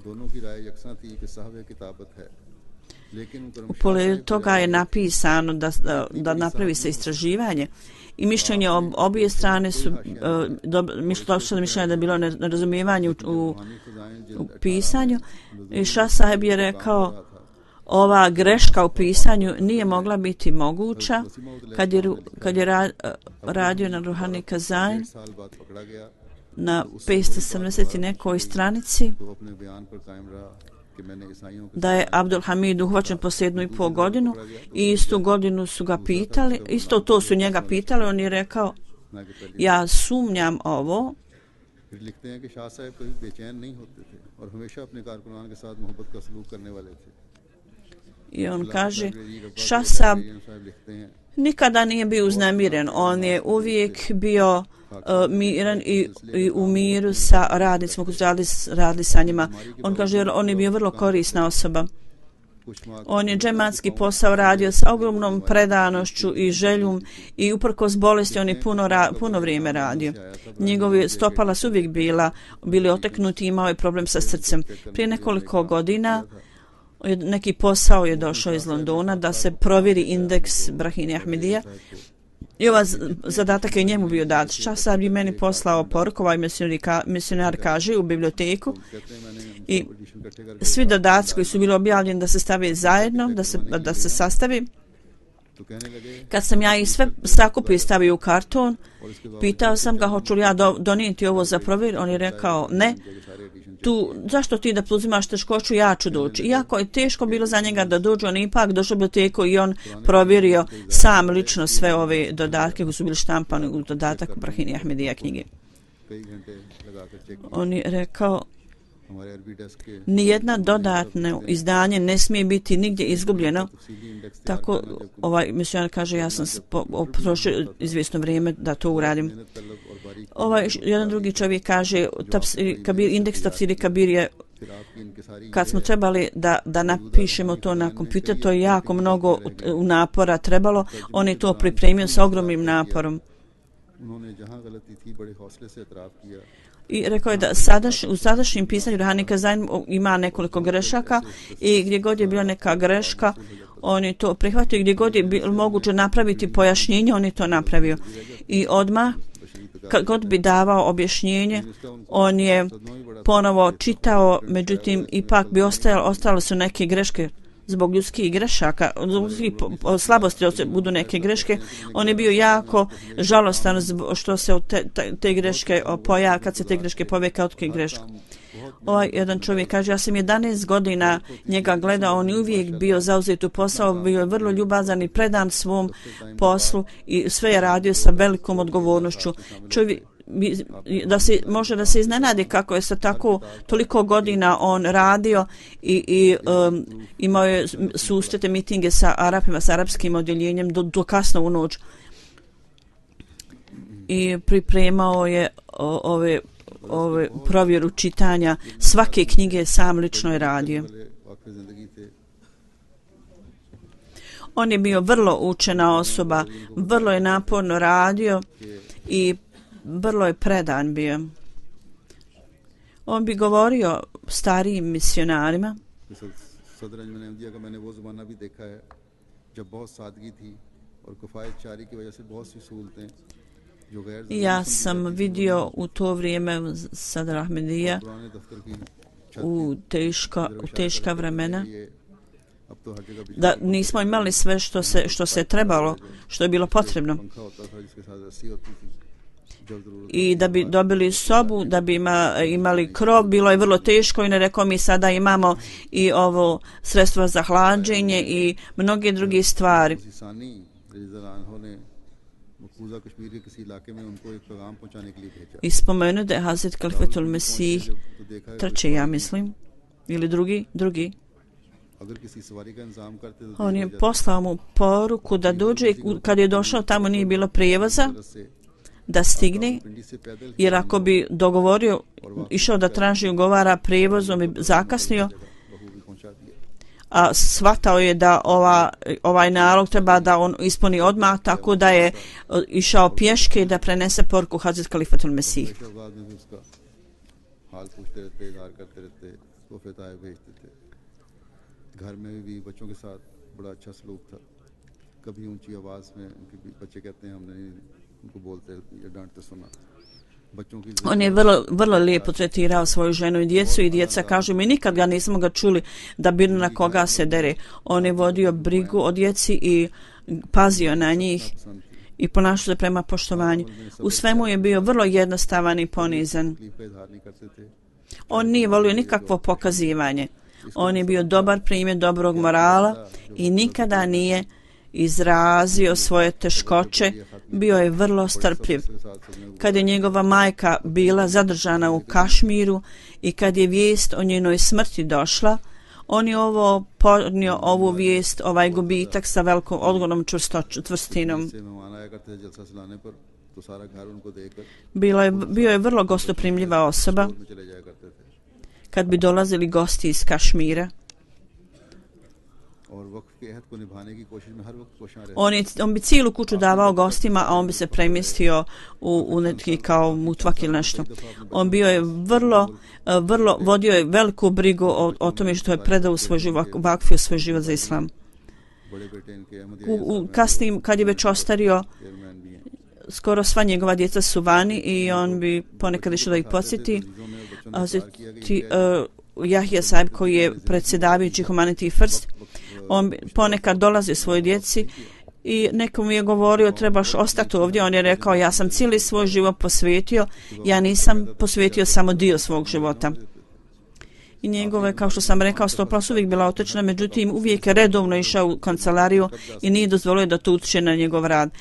S1: दोनों की राय यकसा थी कि साहब किताबत है लेकिन
S2: Pored toga je napisano da napravi se istraživanje i mišljenje obje strane su mišljenje da je bilo nerazumijevanje u pisanju i Šah saheb je rekao ova greška u pisanju nije mogla biti moguća kad je radio na Ruhani Kazan na 570 nekoj stranici da je Abdul Hamid uhvaćen po 7,5 godinu i istu godinu su ga pitali, isto to su njega pitali, on je rekao ja sumnjam ovo. I on kaže Šah saheb nikada nije bio uznemiren, on je uvijek bio miran i u miru sa radnicima koji su radili sa njima. On kaže jer on je bio vrlo korisna osoba. On je džematski posao radio sa ogromnom predanošću i željom i uprkos bolesti on je puno vrijeme radio. Njegovi stopala su uvijek bili oteknuti i imao je problem sa srcem. Prije nekoliko godina neki posao je došao iz Londona da se provjeri indeks Brahine Ahmedija i ovaj zadatak je njemu bio dat. Šah saheb je meni poslao poruku, ovaj misionar kaže u biblioteku i svi dodaci koji su bili objavljeni da se stave zajedno, da se sastavi. Kad sam ja ih sve sakupio i stavio u karton, pitao sam ga hoću li ja donijeti ovo za provjer, on je rekao ne. Zašto ti da uzimaš teškoću, ja ću doći. Iako je teško bilo za njega da dođe, on je ipak došao u biblioteku i on provjerio sam lično sve ove dodatke koji su bili štampani u dodatak Brahine Ahmedija knjige. On je rekao nijedna dodatno izdanje ne smije biti nigdje izgubljeno. Tako ovaj misionar kaže ja sam prošao izvjesno vrijeme da to uradim. Jedan drugi čovjek kaže indeks Tafsiri Kabir je kad smo trebali da napišemo to na kompjuter, to je jako mnogo napora trebalo, on je to pripremio sa ogromnim naporom. I rekao je da u sadašnjem pisanju Ruhani Kazan ima nekoliko grešaka i gdje god je bila neka greška on je to prihvatio, gdje god je bilo moguće napraviti pojašnjenje on je to napravio i odmah kad god bi davao objašnjenje on je ponovo čitao, međutim ipak bi ostale su neke greške zbog ljudskih grešaka, zbog slabosti budu neke greške. On je bio jako žalostan što se te greške pojave, kad se te greške pojave kao otkrije grešku. Ovaj jedan čovjek kaže ja sam 11 godina njega gledao, on je uvijek bio zauzet u posao, bio je vrlo ljubazan i predan svom poslu i sve je radio sa velikom odgovornošću. Čovjek može da se iznenadi kako je sa toliko godina on radio i imao je susrete, mitinge sa Arapima, sa arapskim odjeljenjem do kasno u noć i pripremao je ove provjeru čitanja svake knjige sam lično je radio. On je bio vrlo učena osoba, vrlo je naporno radio i vrlo je predan bio. On bi govorio starijim misionarima ja sam vidio u to vrijeme Sadr Ahmedija u teška vremena da nismo imali sve što se trebalo, što je bilo potrebno i da bi dobili sobu, da bi imali krov, bilo je vrlo teško i ne rekao mi sada imamo i ovo sredstva za hlađenje i mnoge druge stvari. I spomenu da je Hazret Khalifatul Mesih treći, ja mislim, ili drugi. On je poslao mu poruku da dođe, kad je došao tamo nije bilo prijevoza da stigne, jer ako bi dogovorio, išao da traži ugovara prijevozom i zakasnio, a shvatao je da ovaj nalog treba da on ispuni odmah, tako da je išao pješke da prenese poruku Hazret Khalifatul Mesih.
S1: तोहफे ताए भेजते थे। घर में भी बच्चों के साथ बड़ा अच्छा सलूक था। कभी ऊंची आवाज़ में उनके बच्चे कहते हैं हमने उनको बोलते या डांटते सुना।
S2: On je vrlo lijepo tretirao svoju ženu i djeca kažu mi nikad ga nismo ga čuli da bi na koga se dere. On je vodio brigu o djeci i pazio na njih i ponašao se prema poštovanju. U svemu je bio vrlo jednostavan i ponizan. On nije volio nikakvo pokazivanje. On je bio dobar primjer dobrog morala i nikada nije izrazio svoje teškoće, bio je vrlo strpljiv. Kad je njegova majka bila zadržana u Kašmiru i kad je vijest o njenoj smrti došla, on je podnio ovu vijest, ovaj gubitak sa velikom odgovornom čvrstinom. Bio je vrlo gostoprimljiva osoba. Kad bi dolazili gosti iz Kašmira, on bi cijelu kuću davao gostima, a on bi se premjestio u neki kao mutvak ili nešto. On bio je vodio je veliku brigu o tome što je predao svoj život, vakfio svoj život za islam. Kasnije, kad je već ostario, skoro sva njegova djeca su vani i on bi ponekad išao da ih podsjeti. Jahija Saib, koji je predsjedavajući Humanity First, on ponekad dolazi svojoj djeci i neko mu je govorio trebaš ostati ovdje. On je rekao ja sam cijeli svoj život posvetio, ja nisam posvetio samo dio svog života. I njegove, kao što sam rekao, 100% uvijek bila otečna, međutim uvijek je redovno išao u kancelariju i nije dozvolio da to utječe na njegov rad.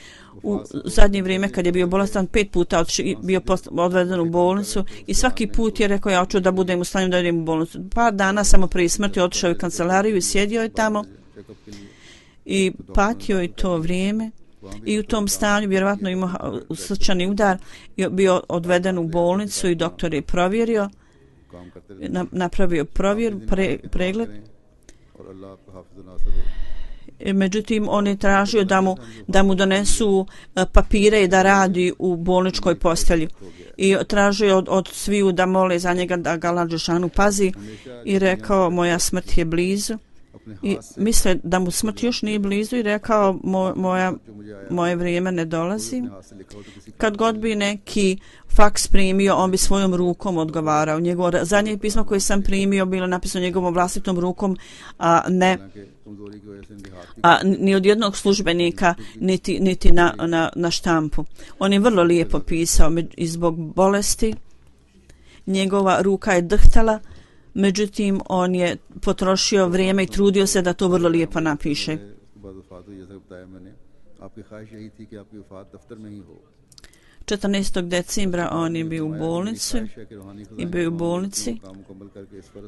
S2: U zadnje vrijeme kad je bio bolestan 5 puta bio odveden u bolnicu i svaki put je rekao ja hoću da budem u stanju da idem u bolnicu. Par dana samo prije smrti otišao u kancelariju i sjedio je tamo i patio je to vrijeme i u tom stanju vjerovatno imao srčani udar i bio odveden u bolnicu i doktor je provjerio, napravio pregled. Međutim, on je tražio da mu donesu papire i da radi u bolničkoj postelji. I tražio od sviju da mole za njega da ga Allah dželešanu pazi i rekao moja smrt je blizu. I misle da mu smrt još nije blizu i rekao moje vrijeme ne dolazi. Kad god bi neki faks primio, on bi svojom rukom odgovarao. Njegovo zadnje pismo koje sam primio bilo napisano njegovom vlastitom rukom, a ni od jednog službenika niti na štampu. On je vrlo lijepo pisao i zbog bolesti njegova ruka je drhtala, međutim on je potrošio vrijeme i trudio se da to vrlo lijepo napiše. 14. decembra on je bio u bolnici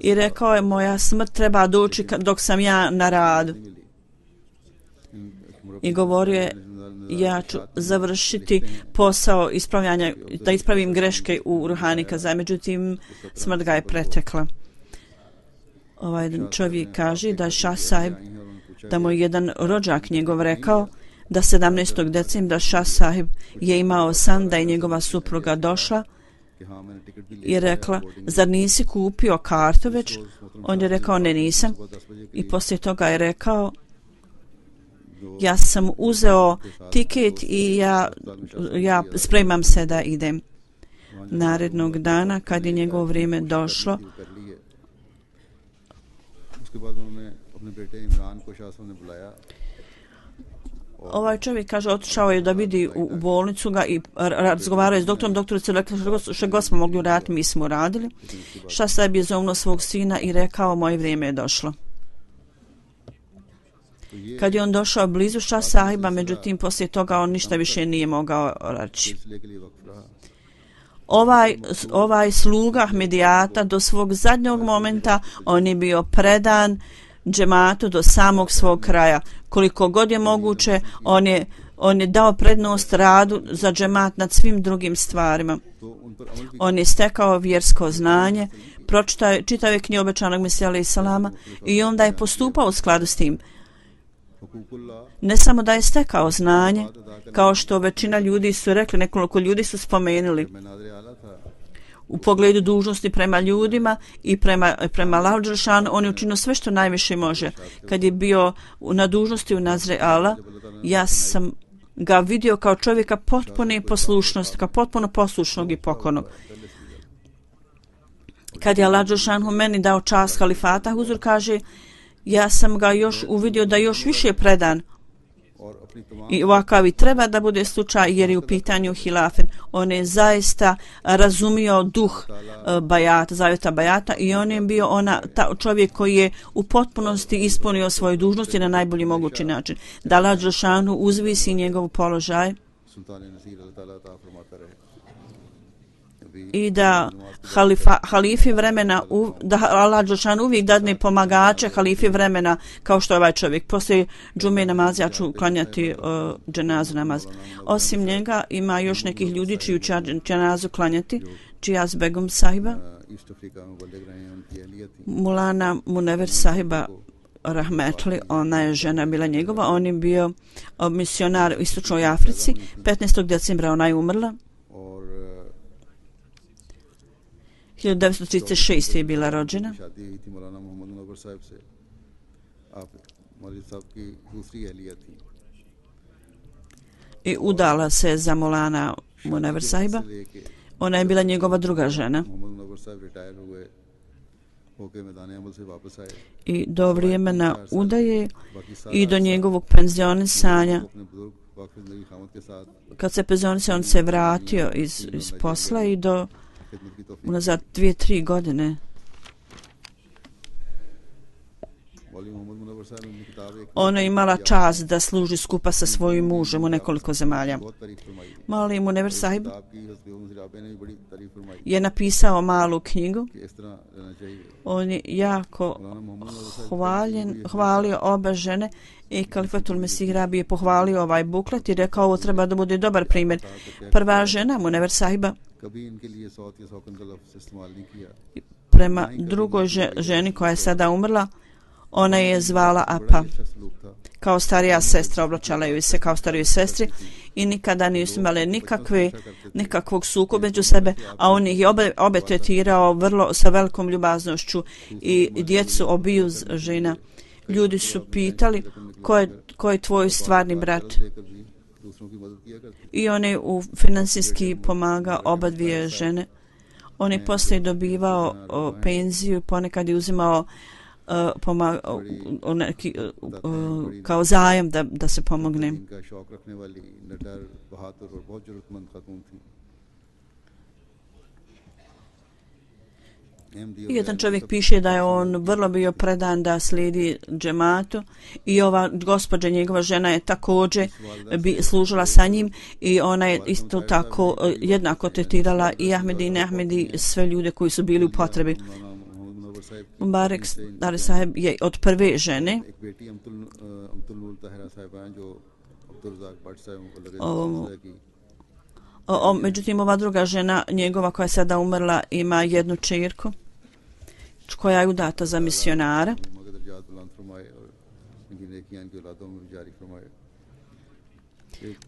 S2: i rekao je moja smrt treba doći dok sam ja na radu. I govorio je ja ću završiti posao ispravljanja, da ispravim greške u Ruhani Kazaj, međutim smrt ga je pretekla. Ovaj čovjek kaže da Šah Sahib, da mu jedan rođak njegov rekao da 17. decembra Šah Sahib je imao san da je njegova supruga došla i rekla zar nisi kupio kartu već? On je rekao ne nisam i poslije toga je rekao ja sam uzeo tiket i ja spremam se da idem. Narednog dana kad je njegovo vrijeme došlo, ovaj čovjek kaže otišao je da vidi u bolnicu ga i razgovarao je s doktorom. Doktor se rekao što god smo mogli uraditi mi smo uradili. Šah Sahib je zovnuo svog sina i rekao moje vrijeme je došlo. Kad je on došao blizu Šah Sahiba, međutim poslije toga on ništa više nije mogao reći. Ovaj sluga Ahmedijata do svog zadnjeg momenta on je bio predan džematu do samog svog kraja. Koliko god je moguće, on je dao prednost radu za džemat nad svim drugim stvarima. On je stekao vjersko znanje, čitao je knjigu obećanog Mesija alejhi selama i onda je postupao u skladu s tim. Ne samo da je stekao znanje, kao što većina ljudi su rekli, nekoliko ljudi su spomenuli. u pogledu dužnosti prema ljudima i prema Allahu dželešanu. On je učinio sve što najviše može. Kad je bio na dužnosti u Nazre Allah, ja sam ga vidio kao čovjeka potpune poslušnosti, kao potpuno poslušnog i pokornog. Kad je Allah dželešanu meni dao čast halifata, Huzur kaže, ja sam ga još uvidio da još više predan. I ovakav i treba da bude slučaj jer je u pitanju hilafet. On je zaista razumio duh bajata, zavjeta bajata i on je bio čovjek koji je u potpunosti ispunio svoje dužnosti na najbolji mogući način. Da Allah dželešanu uzvisi njegov položaj i da halifi vremena, da Allah dželešanu uvijek dadne pomagače halifi vremena kao što je ovaj čovjek. Poslije džume namaza ja ću klanjati dženazu namaz. Osim njega ima još nekih ljudi čiju će dženazu klanjati. Čijaz Begum sahiba, Mulana Munever sahiba rahmetli, ona je žena bila njegova, on je bio misionar u Istočnoj Africi. 15. decembra ona je umrla. 1936. je bila rođena. I udala se za Mulana Munever sahiba. Ona je bila njegova druga žena. I do vremena udaje i do njegovog penzionisanja, kad se penzionisao, on se vratio iz posla i do unazad 2-3 godine. Ona je imala čast da služi skupa sa svojim mužem u nekoliko zemalja. Mali Munever sahib je napisao malu knjigu. On je jako hvalio oba žene i Kalifatul Mesih Rabi je pohvalio ovaj buklet i rekao ovo treba da bude dobar primjer. Prva žena Munever sahiba prema drugoj ženi koja je sada umrla, ona je zvala Apa. Kao starija sestra, oblačala joj se kao starijoj sestri i nikada nisu imale nikakvog sukoba među sebe, a on ih je obe tretirao sa velikom ljubaznošću i djecu obiju žena. Ljudi su pitali ko je tvoj stvarni brat. I on je finansijski pomagao oba dvije žene. On je poslije dobivao penziju, ponekad je uzimao kao zajam da se pomogne. Jedan čovjek piše da je on vrlo bio predan da slijedi džematu i ova gospođa, njegova žena, je također služila sa njim i ona je isto tako jednako tretirala i Ahmedi i Neahmedi, sve ljude koji su bili u potrebi. Mubarak Dari sahib je od prve žene. Međutim, ova druga žena, njegova koja je sada umrla, ima jednu čerku koja je udata za misionara.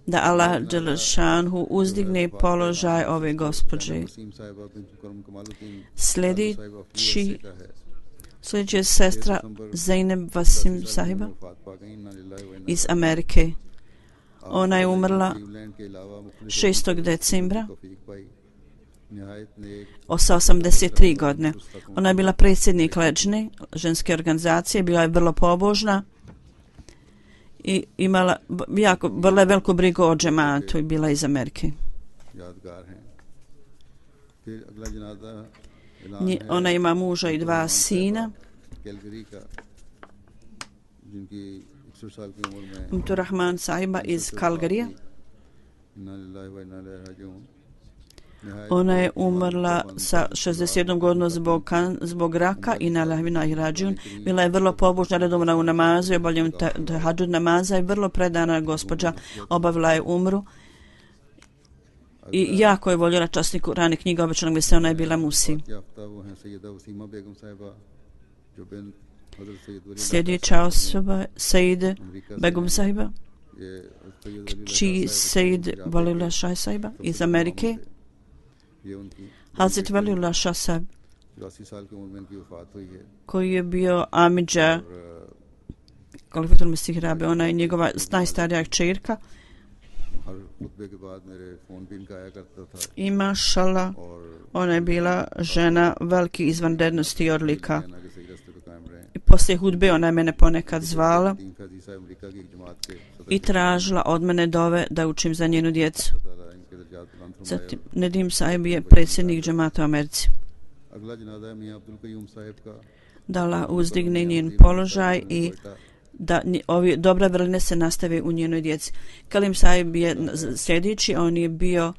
S2: Da Allah dželešanu uzdigne položaj ove gospođe. Sljedeći je sestra Zainab Vasim sahiba iz Amerike. Ona je umrla 6. decembra sa 83 godine. Ona je bila predsjednik Leđne ženske organizacije, bila je vrlo pobožna i imala vrlo veliku brigu o džematu i bila iz Amerike. Ona ima muža i 2 sina. Rahman sahiba iz Kalgarija. Ona je umrla sa 61 godinu zbog raka i na lahvina i rađun. Bila je vrlo pobožna, redovna u namazu, obavljanju tahadžud namaza i vrlo predana gospođa. Obavila je umru i jako je voljela časni Kur'an i knjiga obećanog mjesta. Ona je bila musi. Sljedeća osoba Said Begum sahiba, kći Said Valila Šaj sahiba iz Amerike. Hazret Valiullah Shah Sahib,
S1: 84 साल की उम्र में इनकी वफात हुई है
S2: koji je bio amidža Kalifatul Mesih Rabe, ona je njegova najstarija kćerka.
S1: हर खुतबे के बाद मेरे फोन भी इनका आया करता था
S2: I mašallah,
S1: और
S2: ona je bila žena veliki izvanrednosti i odlika.
S1: कहना कि सही रास्ते पे कायम रहें
S2: I poslije hudbe ona je mene ponekad zvala
S1: team Faizi साहब अमेरिका की एक जमात के सदर
S2: i tražila od mene dove da učim za njenu djecu.
S1: ताला इनके दर्जात बुलंद फरमाए
S2: Zatim, Nedim Sahib je predsjednik džemata u Americi.
S1: अगला जनाजा है मियां अब्दुल कयूम साहब का
S2: Da Allah uzdigne njen položaj i da ovi dobra vrline se nastave u njenoj djeci. Kalim Sahib je sljedeći, on je bio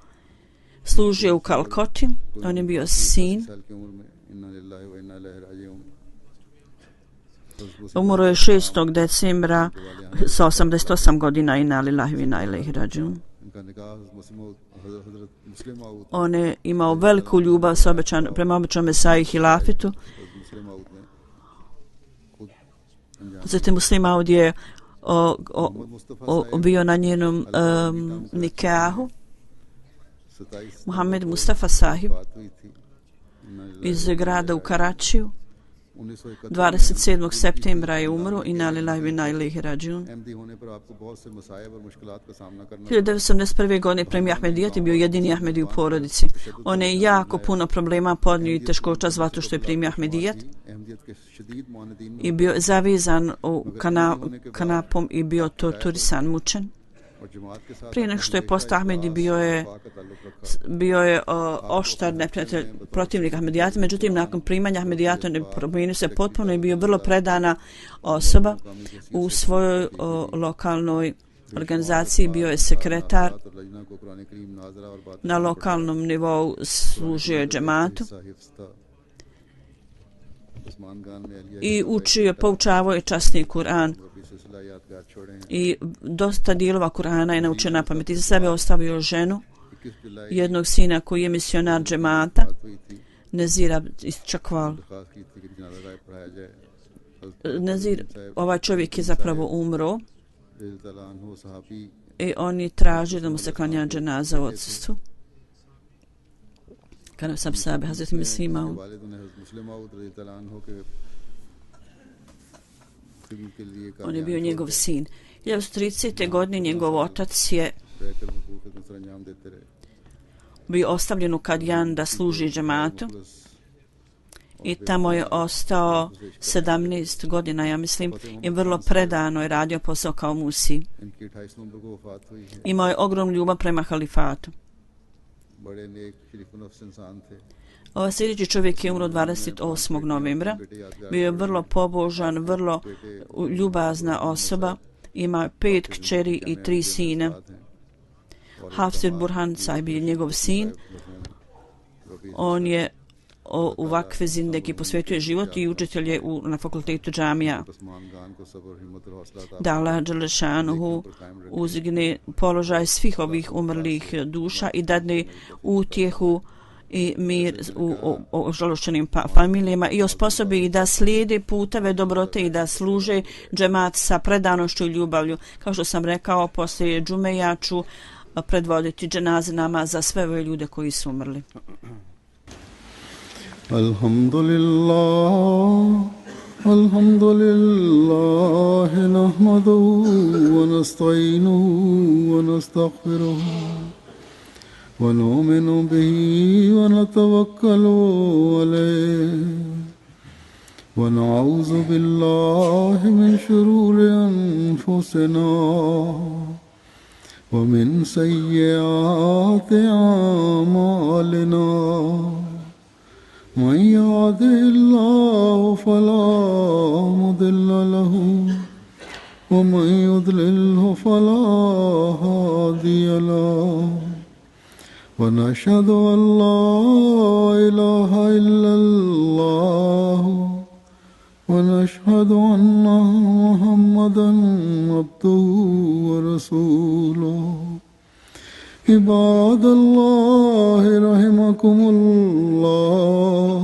S2: služio u Kalkoti, on je bio sin,
S1: 80 साल की उम्र में इन्ना लिल्लाहि व इन्ना इलैहि राजिऊन
S2: umro je 6. decembra sa 88 godina i inna lillahi wa inna ilaihi rađun.
S1: इनका निकाह हजरत मुस्लिम माऊद
S2: On je imao veliku ljubav sa prema običnom Mesaji Hilafitu.
S1: मुस्लिम माऊद ने खुद अंजाम
S2: Zatim Muslim Aud je
S1: Mohammad Mustafa
S2: bio na njenom nikahu.
S1: 27
S2: Muhammed Mustafa Sahib
S1: बात हुई थी
S2: iz grada u Karačiju.
S1: 1971
S2: 27. septembra je umro, inna lillahi wa inna ilaihi rađun.
S1: MD होने पर आपको बहुत से मसाइब और मुश्किलात का सामना करना
S2: 1981. godine premijer Ahmedijat je bio jedini Ahmedi u porodici. On je jako puno problema podnio i teškoća zato što je premijer Ahmedijat
S1: Ahmadiyyat के शदीद मुआनिदीन
S2: i bio zavezan u kanapom i bio torturisan, mučen.
S1: और जमात के साथ
S2: Prije nego što je postao Ahmedi bio je oštar neprijatelj protivnik Ahmedijata, međutim nakon primanja Ahmedijata ne promijenio se potpuno i bio vrlo predana osoba u svojoj lokalnoj organizaciji, bio je sekretar na lokalnom nivou, služio je džematu i učio, poučavao je časni Kur'an i dosta dijelova Kur'ana je naučio na pamet. I za sebe ostavio ženu, jednog sina koji je misionar džemata, Nezira iz Čakval. Nezir, ovaj čovjek je zapravo umro i on je tražio da mu se klanja dženaza u odsustvu. Kada sam sabe, Hazret Mesih Maud. On je bio njegov sin. 1930. godine njegov otac je bio ostavljen u Kadjan da služi džematu i tamo je ostao 17 godina, ja mislim, i vrlo predano je radio posao kao musi. Imao je ogromnu ljubav prema halifatu. Ovaj sljedeći čovjek je umro 28. novembra. Bio je vrlo pobožan, vrlo ljubazna osoba. Ima 5 kćeri i 3 sina. Hafsir Burhan Sahib je njegov sin. On je u vakfe zindegi posvetio život i učitelj je na fakultetu džamija. Da Allah Đelešanuhu uzdigne položaj svih ovih umrlih duša i dadne utjehu i mir u ožalošćenim familijama i osposobi i da slijede puteve dobrote i da služe džemat sa predanošću i ljubavlju. Kao što sam rekao, poslije džume ja ću predvoditi dženaze namaz za sve ove ljude koji su umrli.
S1: Alhamdulillah nahmaduhu wa nasta'inuhu wa nastaghfiruhu ونؤمن به ونتوكل عليه ونعوذ بالله من شرور أنفسنا ومن سيئات أعمالنا من يهده الله فلا مضل له ومن يضلله فلا هادي له ونشهد أن لا إله إلا الله ونشهد أن محمدا عبده ورسوله عباد الله رحمكم الله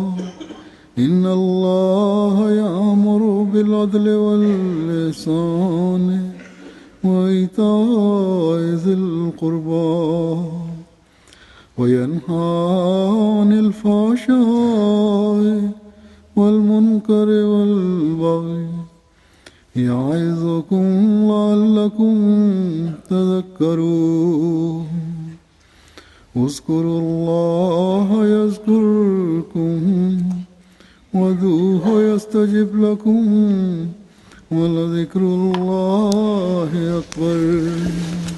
S1: إن الله يأمر بالعدل والإحسان وإيتاء ذي القربى وينهى عن الفحشاء والمنكر والبغي يعظكم لعلكم تذكرون اذكروا الله يذكركم وادعوه يستجب لكم ولذكر الله أكبر.